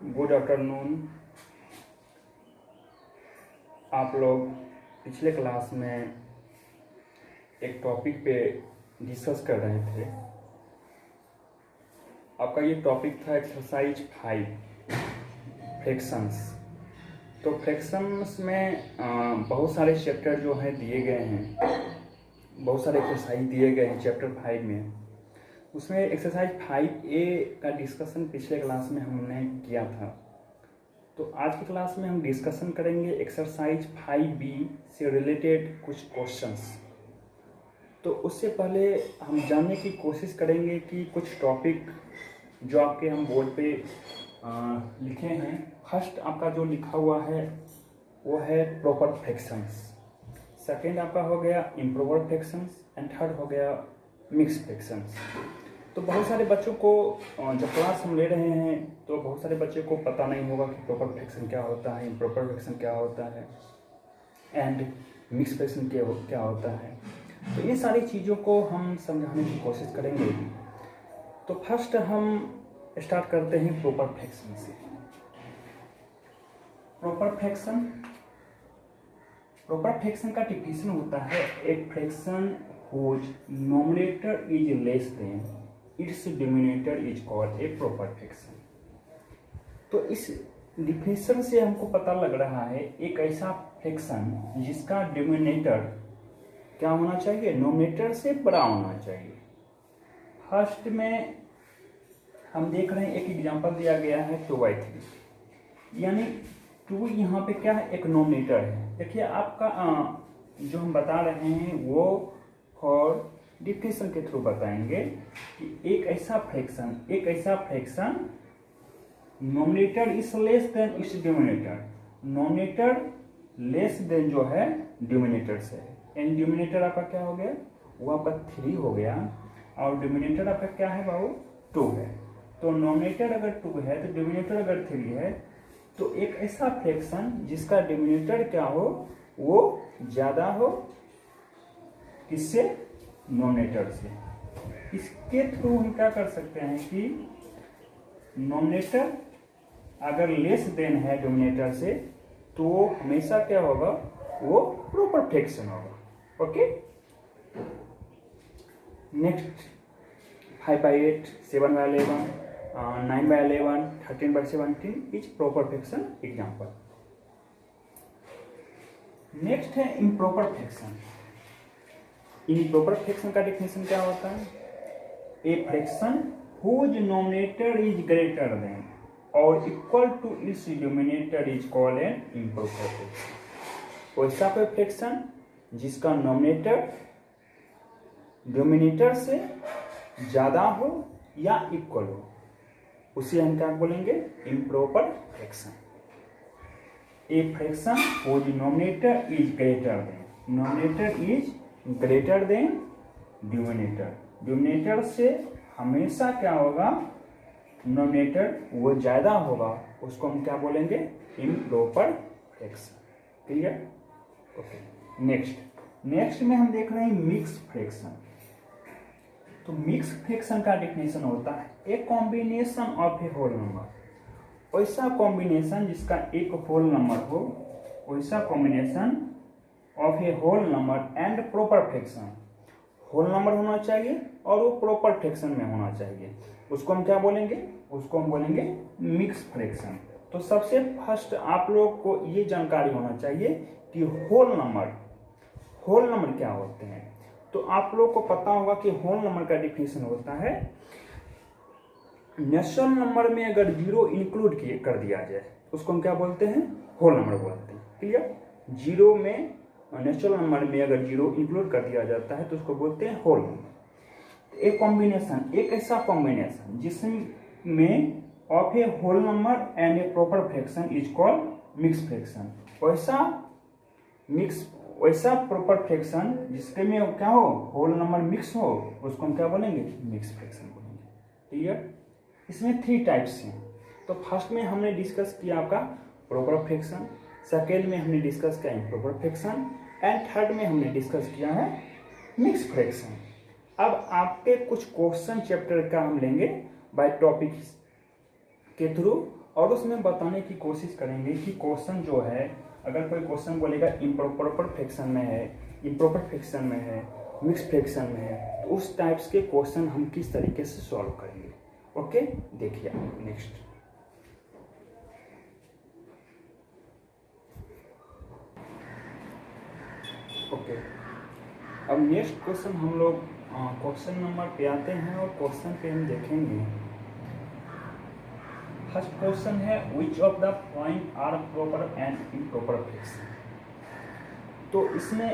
Good afternoon. आप लोग पिछले क्लास में एक टॉपिक पे डिस्कस कर रहे थे। आपका ये टॉपिक था एक्सरसाइज 5 फ्रैक्शंस। तो फ्रैक्शंस में बहुत सारे चैप्टर जो हैं दिए गए हैं, बहुत सारे एक्सरसाइज दिए गए हैं चैप्टर 5 में। उसमें एक्सरसाइज 5A का डिस्कशन पिछले क्लास में हमने किया था। तो आज की क्लास में हम डिस्कशन करेंगे एक्सरसाइज 5B से रिलेटेड कुछ क्वेश्चंस। तो उससे पहले हम जानने की कोशिश करेंगे कि कुछ टॉपिक जो आपके हम बोर्ड पे लिखे हैं। फर्स्ट आपका जो लिखा हुआ है वो है प्रॉपर फ्रैक्शंस, सेकेंड आपका हो गया इम्प्रॉपर फ्रैक्शंस एंड थर्ड हो गया मिक्स फ्रैक्शंस। तो बहुत सारे बच्चों को जब क्लास हम ले रहे हैं तो बहुत सारे बच्चों को पता नहीं होगा कि प्रॉपर फ्रैक्शन क्या होता है, इम्प्रॉपर फ्रैक्शन क्या होता है एंड मिक्स फ्रैक्शन क्या होता है। तो ये सारी चीज़ों को हम समझाने की कोशिश करेंगे। तो फर्स्ट हम स्टार्ट करते हैं प्रॉपर फ्रैक्शन से। प्रॉपर फ्रैक्शन का डिफिनेशन होता है एक fraction whose numerator is less than its denominator is called a proper fraction। तो इस डिफिनेशन से हमको पता लग रहा है एक ऐसा फ्रैक्शन जिसका डिनोमिनेटर क्या होना चाहिए, नोमिनेटर से बड़ा होना चाहिए। फर्स्ट में हम देख रहे हैं एक एग्जांपल दिया गया है 2/3, यानी 2 यहाँ पे क्या है, एक नोमिनेटर है। देखिए आपका जो हम बता रहे हैं वो और डिफिनेशन के थ्रू बताएंगे कि एक ऐसा fraction nominator is less than it's denominator, nominator less than जो है डिनोमिनेटर से है। एंड डिनोमिनेटर आपका क्या हो गया, वो आपका 3 हो गया और डिनोमिनेटर आपका क्या है बाबू, 2 है। तो नोमिनेटर अगर 2 है तो डिनोमिनेटर अगर 3 है, तो एक ऐसा फ्रैक्शन जिसका डिनोमिनेटर क्या हो, वो ज्यादा हो किससे, नोमिनेटर से। इसके थ्रू हम क्या कर सकते हैं कि नोमिनेटर अगर लेस देन है डिनोमिनेटर से तो हमेशा क्या होगा, वो प्रॉपर फ्रैक्शन होगा। Okay, next 5/8, 7/11, 9/11, 13/17 is proper fraction example. Next है इम्प्रॉपर फ्रैक्शन। इम्प्रॉपर फ्रैक्शन का डेफिनेशन क्या होता है, a fraction whose numerator is greater than or equal to its denominator is called an improper fraction। वैसा कोई fraction जिसका nominator denominator से ज्यादा हो या इक्वल हो, उसे हम क्या बोलेंगे, improper fraction. A fraction whose numerator is greater than, nominator is greater than denominator, denominator से हमेशा क्या होगा, नोमिनेटर वो ज्यादा होगा, उसको हम क्या बोलेंगे, improper fraction. Clear, okay. Next में हम देख रहे हैं मिक्स फ्रैक्शन। तो मिक्स फ्रैक्शन का डेफिनेशन होता है a combination of a whole number, वैसा कॉम्बिनेशन जिसका एक होल नंबर हो, वैसा combination of a whole number and proper fraction. Whole number होना चाहिए और वो प्रॉपर फ्रैक्शन में होना चाहिए, उसको हम क्या बोलेंगे, उसको हम बोलेंगे मिक्स फ्रैक्शन। तो सबसे फर्स्ट आप लोग को ये जानकारी होना चाहिए कि होल नंबर क्या होते हैं। तो आप लोग को पता होगा कि होल नंबर का डिफिनेशन होता है नेचुरल नंबर में अगर 0 इंक्लूड कर दिया जाए उसको हम क्या बोलते हैं, होल नंबर बोलते हैं। क्लियर, 0 में नेचुरल नंबर में अगर 0 इंक्लूड कर दिया जाता है तो उसको बोलते हैं होल नंबर। एक कॉम्बिनेशन, एक ऐसा कॉम्बिनेशन जिसमें of a whole number and a proper fraction is called mix fraction. वैसा प्रॉपर फ्रैक्शन जिसके में क्या हो, होल नंबर मिक्स हो, उसको हम क्या बोलेंगे, मिक्स फ्रैक्शन बोलेंगे। क्लियर, इसमें 3 टाइप्स हैं। तो फर्स्ट में हमने डिस्कस किया आपका प्रॉपर फ्रैक्शन, सेकेंड में हमने डिस्कस किया इम्प्रॉपर फ्रैक्शन एंड थर्ड में हमने डिस्कस किया है मिक्स फ्रैक्शन। अब आपके कुछ क्वेश्चन चैप्टर का हम लेंगे बाय टॉपिक के थ्रू और उसमें बताने की कोशिश करेंगे कि क्वेश्चन जो है, अगर कोई क्वेश्चन बोलेगा इम्प्रॉपर फ्रैक्शन में है, इम्प्रॉपर फ्रैक्शन में है, मिक्स फ्रैक्शन में है, तो उस टाइप्स के क्वेश्चन हम किस तरीके से सॉल्व करेंगे। ओके, देखिए नेक्स्ट। ओके, अब नेक्स्ट क्वेश्चन हम लोग क्वेश्चन नंबर पे आते हैं और क्वेश्चन पे हम देखेंगे। फर्स्ट क्वेश्चन है which of the following are proper and improper fraction. तो इसमें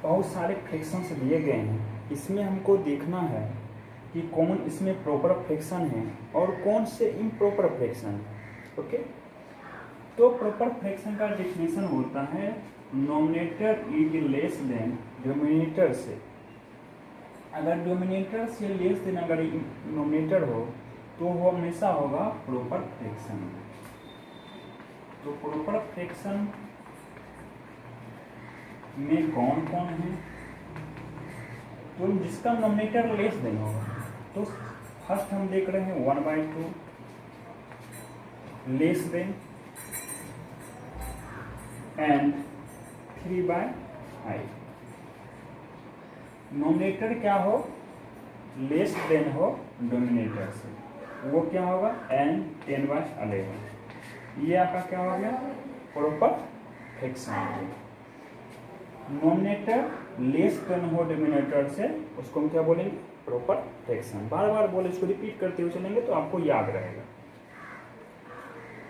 बहुत सारे फ्रैक्शंस दिए गए हैं, इसमें हमको देखना है कि कौन इसमें प्रॉपर फ्रैक्शन है और कौन से इम्प्रॉपर फ्रैक्शन है। ओके, तो प्रॉपर फ्रैक्शन का डेफिनेशन होता है nominator is less than denominator से। अगर डिनोमिनेटर से लेस देन अगर नोमिनेटर हो तो वो हमेशा होगा प्रॉपर फ्रैक्शन। तो प्रॉपर फ्रैक्शन में कौन कौन है, तो जिसका नोमिनेटर लेस देन होगा, तो फर्स्ट हम देख रहे हैं 1/2 लेस देन एंड 3/5। नोमिनेटर क्या हो, लेस देन हो डिनोमिनेटर से, वो क्या होगा n 10/11। ये आपका क्या हो गया, proper fraction. Nominator less than हो डिनोमिनेटर से, उसको हम क्या बोलेंगे, प्रॉपर फ्रैक्शन। बार बार बोले, इसको रिपीट करते हुए चलेंगे तो आपको याद रहेगा।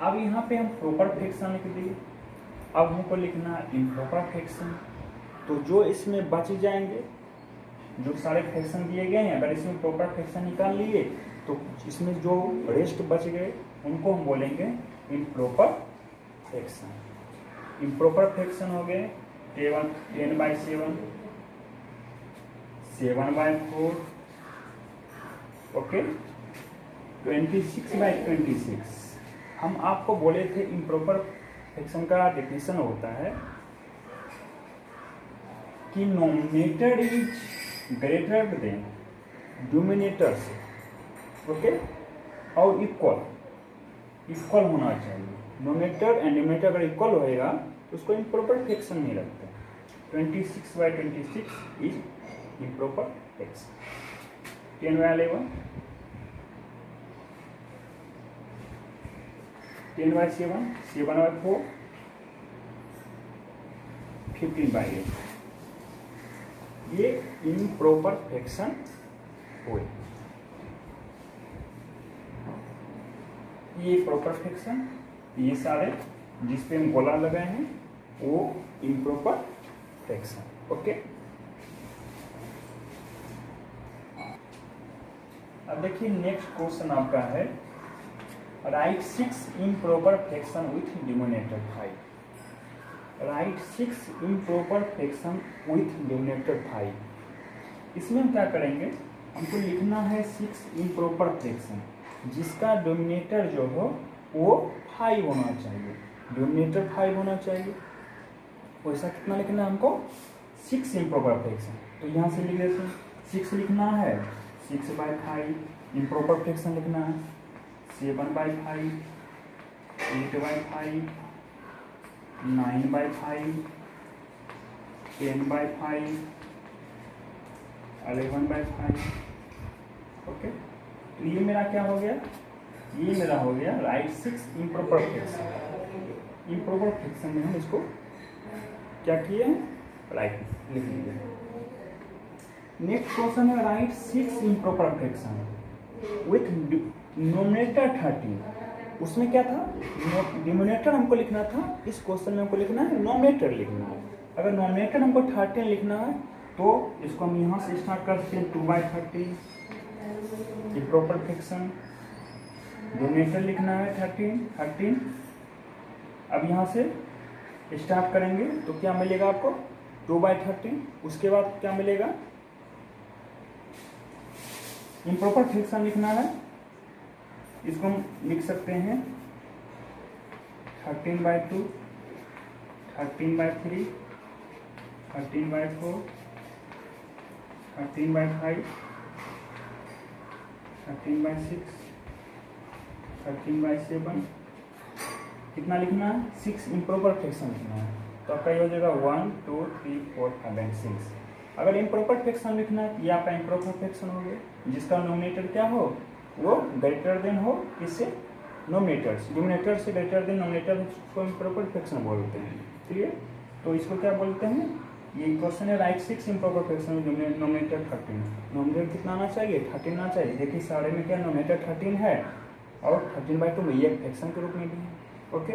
अब यहाँ पे हम प्रॉपर फ्रैक्शन लिख दिए, अब हमको लिखना है इम्प्रॉपर फ्रैक्शन। तो जो इसमें बच जाएंगे, जो सारे फ्रैक्शन दिए गए हैं, अगर इसमें प्रॉपर फ्रैक्शन निकाल लिए तो इसमें जो रेस्ट बच गए उनको हम बोलेंगे इम्प्रॉपर फ्रैक्शन। इम्प्रॉपर फ्रैक्शन हो गए 10/7, 7/4, ओके, 26/26। हम आपको बोले थे इम्प्रॉपर फ्रैक्शन का डेफिनेशन होता है कि nominator is greater than denominator से, ओके, और इक्वल होना चाहिए। नोमिनेटर एंड डिनोमिनेटर अगर इक्वल होएगा तो उसको इम्प्रॉपर फ्रैक्शन नहीं लगता। 26/26 इज इम्प्रॉपर फ्रैक्शन। 10/11, 10/7, 7/4, 15/8, ये इम्प्रॉपर फ्रैक्शन हुए। ये प्रॉपर फ्रैक्शन, ये सारे जिस पे हम गोला लगाए हैं वो इम्प्रॉपर फ्रैक्शन। ओके, अब देखिए नेक्स्ट क्वेश्चन आपका है right 6 improper fraction with denominator 5। Right 6 improper fraction with denominator 5। इसमें हम क्या करेंगे, हमको लिखना है 6 इम्प्रॉपर फ्रैक्शन जिसका डिनोमिनेटर जो हो वो 5 होना चाहिए, डिनोमिनेटर 5 होना चाहिए। वैसा कितना लिखना है हमको, 6 इम्प्रॉपर फ्रैक्शन। तो यहाँ से लिख देते हैं 6 लिखना है, 6/5। इम्प्रॉपर फ्रैक्शन लिखना है 7/5, 8/5, 9/5, 10/5, 11/5। ओके, तो ये मेरा क्या हो गया, ये मेरा हो गया right 6 improper fraction. Improper fraction में हम इसको क्या किए हैं, राइट लिख लिया। नेक्स्ट क्वेश्चन है right 6 improper fraction with denominator 13। उसमें क्या था, डिनोमिनेटर हमको लिखना था, इस क्वेश्चन में हमको लिखना है नोमिनेटर लिखना है। अगर नोमिनेटर हमको 13 लिखना है तो इसको हम यहाँ से स्टार्ट करते हैं 2/13 इम्प्रॉपर फ्रैक्शन। डिनोमिनेटर लिखना है 13। अब यहाँ से स्टार्ट करेंगे तो क्या मिलेगा आपको 2/13। उसके बाद क्या मिलेगा, इम्प्रॉपर फ्रैक्शन लिखना है, इसको हम लिख सकते हैं 13/2, 13/3, 13/4, 13/5, 13/6, 13/7, कितना लिखना है, 6 इम्प्रॉपर फ्रैक्शन लिखना है। तो आपका ये हो जाएगा 1 2 3 4 5 एंड 6। अगर इम्प्रॉपर फ्रैक्शन लिखना है, ये आपका इम्प्रॉपर फ्रैक्शन हो गया जिसका नोमिनेटर क्या हो, वो ग्रेटर देन हो किससे, नोमिनेटर्स। डिनोमिनेटर से ग्रेटर देन नोमिनेटर उसको इम्प्रॉपर फ्रैक्शन बोलते हैं। क्लियर। तो इसको क्या बोलते हैं, ये क्वेश्चन है right 6 improper fraction nominator 13। Nominator कितना आना चाहिए, 13 आना चाहिए। देखिए सारे में क्या नोमिनेटर 13 है और 13/2 में ये फ्रैक्शन के रूप में भी है। ओके,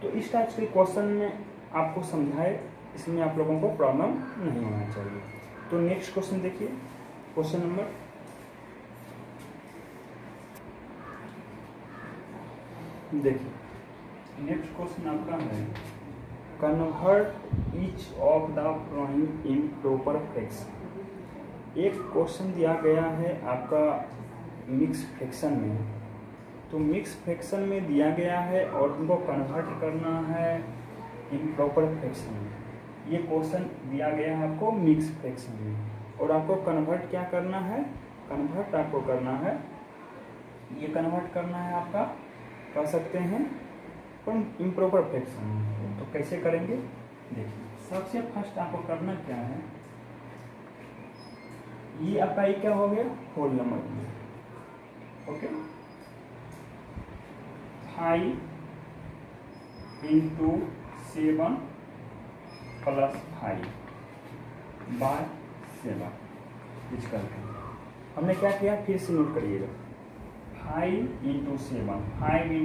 तो इस टाइप के क्वेश्चन में आपको समझाए, इसमें आप लोगों को प्रॉब्लम नहीं होना चाहिए। तो नेक्स्ट क्वेश्चन देखिए, क्वेश्चन नंबर देखिए, नेक्स्ट क्वेश्चन आपका है convert each of the following in proper fraction. एक क्वेश्चन दिया गया है आपका मिक्स फ्रैक्शन में, तो मिक्स फ्रैक्शन में दिया गया है और उनको कन्वर्ट करना है इन प्रॉपर फ्रैक्शन में। ये क्वेश्चन दिया गया है आपको मिक्स फ्रैक्शन में और आपको कन्वर्ट क्या करना है, कन्वर्ट आपको करना है, ये कन्वर्ट करना है आपका, कह सकते हैं इम्प्रॉपर फ्रैक्शन में। तो कैसे करेंगे देखिए, सबसे फर्स्ट आपको करना क्या है, ये आपका ये क्या हो गया, होल नंबर। ओके, 5 × 7 + 5 / 7 इस करके हमने क्या किया, फिर से नोट करिएगा, 5 × 7 + 5 /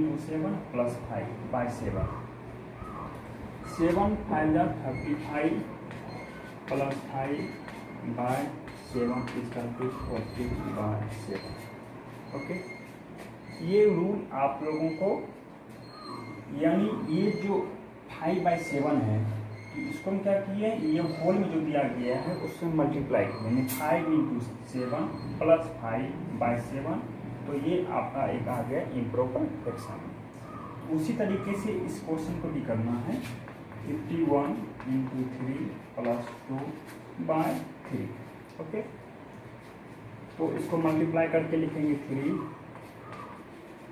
7 7 5 × 35 + 5 / 7 इज करके 40/7। ओके, ये रूल आप लोगों को, यानी ये जो 5/7 है, तो इसको हम क्या किए, ये होल में जो दिया गया है उससे मल्टीप्लाई किए, यानी 5 × 7 + 5/7, तो ये आपका एक आ गया इम्प्रॉपर फ्रैक्शन। उसी तरीके से इस क्वेश्चन को भी करना है, 51 × 3 + 2/3। ओके, तो इसको मल्टीप्लाई करके लिखेंगे 3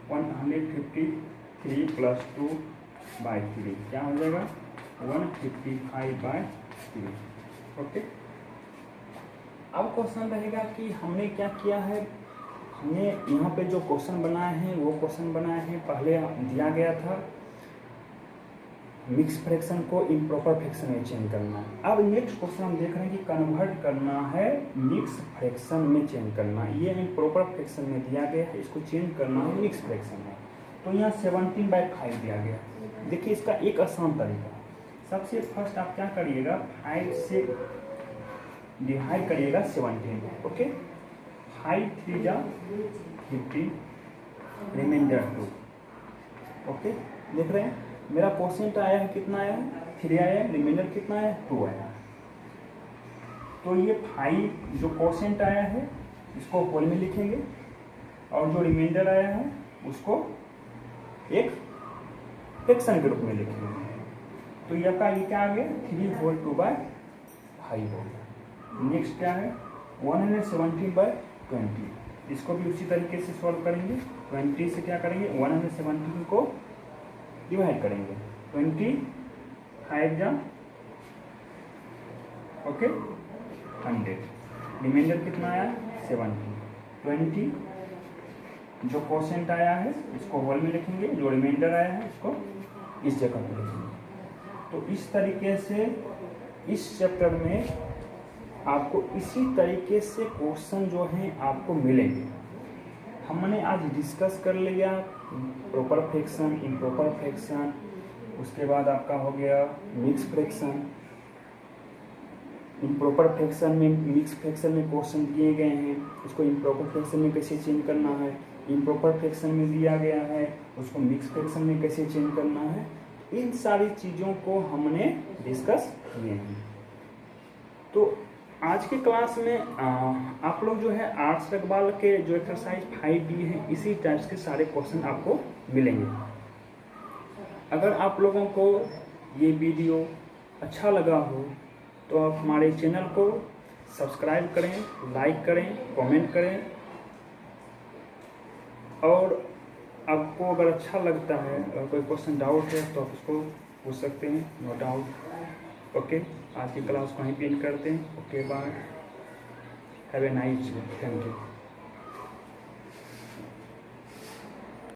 153 + 2/3 क्या हो जाएगा, 155/3। ओके, अब क्वेश्चन रहेगा कि हमने क्या किया है, हमने यहाँ पे जो क्वेश्चन बनाए हैं वो क्वेश्चन बनाए हैं, पहले दिया गया था मिक्स फ्रैक्शन को इम्प्रॉपर फ्रैक्शन में चेंज करना है। अब नेक्स्ट क्वेश्चन हम देख रहे हैं कि कन्वर्ट करना है मिक्स फ्रैक्शन में चेंज करना है। ये इम्प्रॉपर फ्रैक्शन में दिया गया है, इसको चेंज करना है मिक्स फ्रैक्शन में। तो यहाँ 17/5 दिया गया। देखिए इसका एक आसान तरीका, सबसे फर्स्ट आप क्या करिएगा, 5 से डिवाइड करिएगा 17। Okay, 5 3 × 15 reminder 2। ओके, देख रहे हैं मेरा परसेंट आया है, कितना आया है, 3 आया है, रिमाइंडर कितना आया है, 2 आया है। तो ये 5 जो परसेंट आया है इसको होल में लिखेंगे और जो रिमाइंडर आया है उसको एक फ्रैक्शन के रूप में लिखेंगे। तो ये का ये क्या आ गया, 3 होल 2/5 हो गया। नेक्स्ट क्या है, 117/20, इसको भी उसी तरीके से सॉल्व करेंगे। 20 से क्या करेंगे, 117 को डिवाइड करेंगे, 25 जा ओके 100, रिमाइंडर कितना आया 70। 20 जो क्वोशिएंट आया है इसको होल में लिखेंगे, जो रिमाइंडर आया है इसको इस जगह पर लिखेंगे। तो इस तरीके से इस चैप्टर में आपको इसी तरीके से क्वेश्चन जो हैं आपको मिलेंगे। हमने आज डिस्कस कर लिया प्रॉपर फ्रैक्शन, इम्प्रॉपर फ्रैक्शन, उसके बाद आपका हो गया मिक्स फ्रैक्शन। इम्प्रॉपर फ्रैक्शन में, मिक्स फ्रैक्शन में क्वेश्चन दिए गए हैं, उसको इम्प्रॉपर फ्रैक्शन में कैसे चेंज करना है। इम्प्रॉपर फ्रैक्शन में दिया गया है, उसको मिक्स फ्रैक्शन में कैसे चेंज करना है। इन सारी चीज़ों को हमने डिस्कस किए हैं। तो आज के क्लास में आप लोग जो है आर्ट्स रखवाल के जो एक्सरसाइज 5D है, इसी टाइप्स के सारे क्वेश्चन आपको मिलेंगे। अगर आप लोगों को ये वीडियो अच्छा लगा हो तो आप हमारे चैनल को सब्सक्राइब करें, लाइक करें, कमेंट करें और अब आपको अगर अच्छा लगता है, अगर कोई क्वेश्चन डाउट है तो आप उसको पूछ सकते हैं, नो डाउट। ओके, आज की क्लास को वहीं पे एंड करते हैं। Okay, bye, have a nice day, thank you.